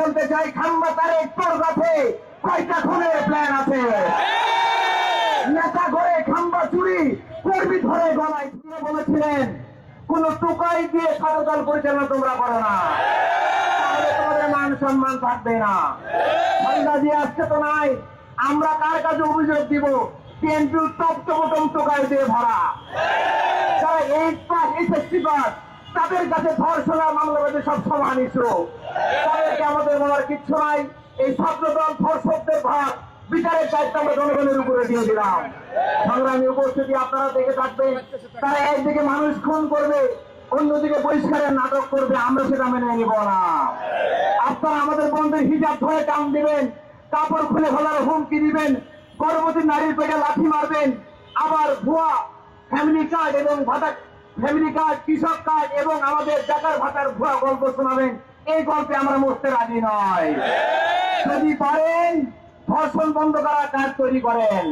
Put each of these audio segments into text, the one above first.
বলতে চাই, খাম্বা তারেক তোর কাছে কয়টা খুনের প্ল্যান আছে? নেতা ঘরে খাম্বা চুরি, কর্মী ধরে গলায় তুলে বলেছিলেন কোন টুকাই দিয়ে সারদল পরিচালনা তোমরা করো না, তাহলে তোমাদের মান সম্মান থাকবে না। সন্ধ্যাজি আজকে তো নাই, আমরা কার কাছে অভিযোগ দিব? বিএনপির টপ টপটম টোকাই দিয়ে ভরা, যারা 8 পাস SSC পাস, তাদের কাছে ধর্ষণের মামলাবাদী সব সমান ইস্যু। তাদেরকে আমাদের বলার কিচ্ছু নাই। এই ছাত্রদল ধর্ষকদের ভাগ বিচারের দায়িত্ব আমরা জনগণের উপরে দিয়ে দিলাম। সংগ্রামী উপস্থিতি, আপনারা দেখে থাকবেন, তারা একদিকে মানুষ খুন করবে, অন্যদিকে বহিষ্কারের নাটক করবে, আমরা সেটা মেনে নিব না। আপনারা আমাদের বন্ধুর হিজাব ধরে টান দিবেন, কাপড় খুলে ফেলার হুমকি দিবেন, গর্ভবতী নারীর পেটে লাথি মারবেন, আবার ভুয়া ফ্যামিলি কার্ড এবং ভাতা, ফ্যামিলি কার্ড, কৃষক কার্ড এবং আমাদের টাকার ভাতার ভুয়া গল্প শোনাবেন। এই গল্পে আমরা মরতে রাজি নয়। যদি পারেন ধর্ষণ বন্ধ করার কাজ তৈরি করেন,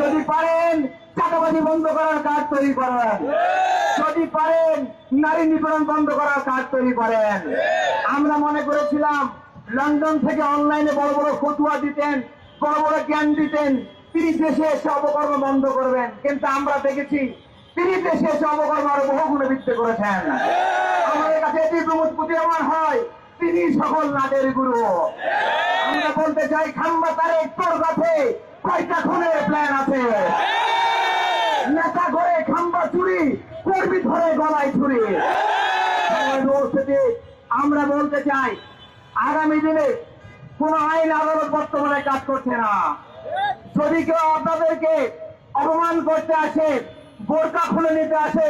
যদি পারেন চাঁদাবাজি বন্ধ করার কাজ তৈরি করেন, যদি পারেন নারী নিপীড়ন বন্ধ করার কাজ তৈরি করেন। আমরা মনে করেছিলাম লন্ডন থেকে অনলাইনে বড় বড় ফতুয়া দিতেন, বড় বড় জ্ঞান দিতেন, তিনি দেশে এসে অপকর্ম বন্ধ করবেন, কিন্তু আমরা দেখেছি তিনি দেশে এসে অপকর্ম আরো বহু গুণে বৃদ্ধি করেছেন। আমাদের কাছে এটি প্রতীয়মান হয়, তিনি সকল নাটের গুরু। আমরা বলতে চাই, খাম্বা তারেক তোর কাছে কয়টা খুনের প্ল্যান আছে? নেতা ঘরে খাম্বা চুরি, কর্মী ধরে গলায় ছুরি। আমরা বলতে চাই, আগামী দিনে কোন আইন আদালত বর্তমানে কাজ করছে না। যদি কেউ আপনাদেরকে অপমান করতে আসে, বোরকা খুলে নিতে আসে,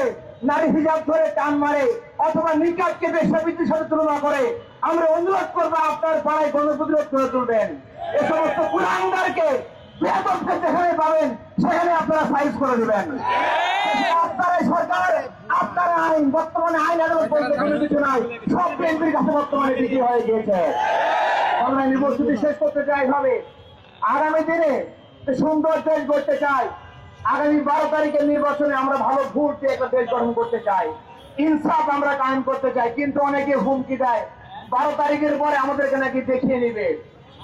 নারী হিজাব ধরে টান মারে, অথবা নিকাবকে বেশ্যাবৃত্তির সাথে তুলনা করে, আমরা অনুরোধ করবো আপনার পাড়ায় গণপ্রতিরোধ করে তুলবেন। এ সমস্ত কুলাঙ্গারকে বেয়াদবকে যেখানে পাবেন সেখানে আপনারা সাইজ করে দিবেন। আপনারা সরকার, আপনারা আইন, বর্তমানে আইন আদালত বলতে কোনো কিছু নাই, সব বিএনপির কাছে বর্তমানে বিক্রি হয়ে গিয়েছে। আমরা নির্বাচনী শেষ করতে চাই ভাবে, আগামী দিনে সুন্দর দেশ গড়তে চাই। আগামী 12 তারিখের নির্বাচনে আমরা ভালো ভোট দিয়ে একটা দেশ গঠন করতে চাই, ইনসাফ আমরা কায়েম করতে চাই। কিন্তু অনেকে হুমকি দেয় 12 তারিখের পরে আমাদেরকে নাকি দেখিয়ে নিবে,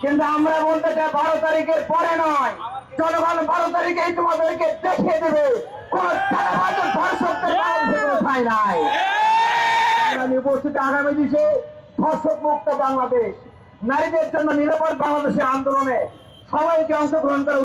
কিন্তু আমরা বলতে চাই 12 তারিখের পরে নয়, জনগণ 12 তারিখেই তোমাদেরকে দেখিয়ে দেবে কোন নাই। উপস্থিত আগামী দিনে ধর্ষক মুক্ত বাংলাদেশ, নারীদের জন্য নিরাপদ বাংলাদেশের আন্দোলনে সবাইকে অংশগ্রহণ করা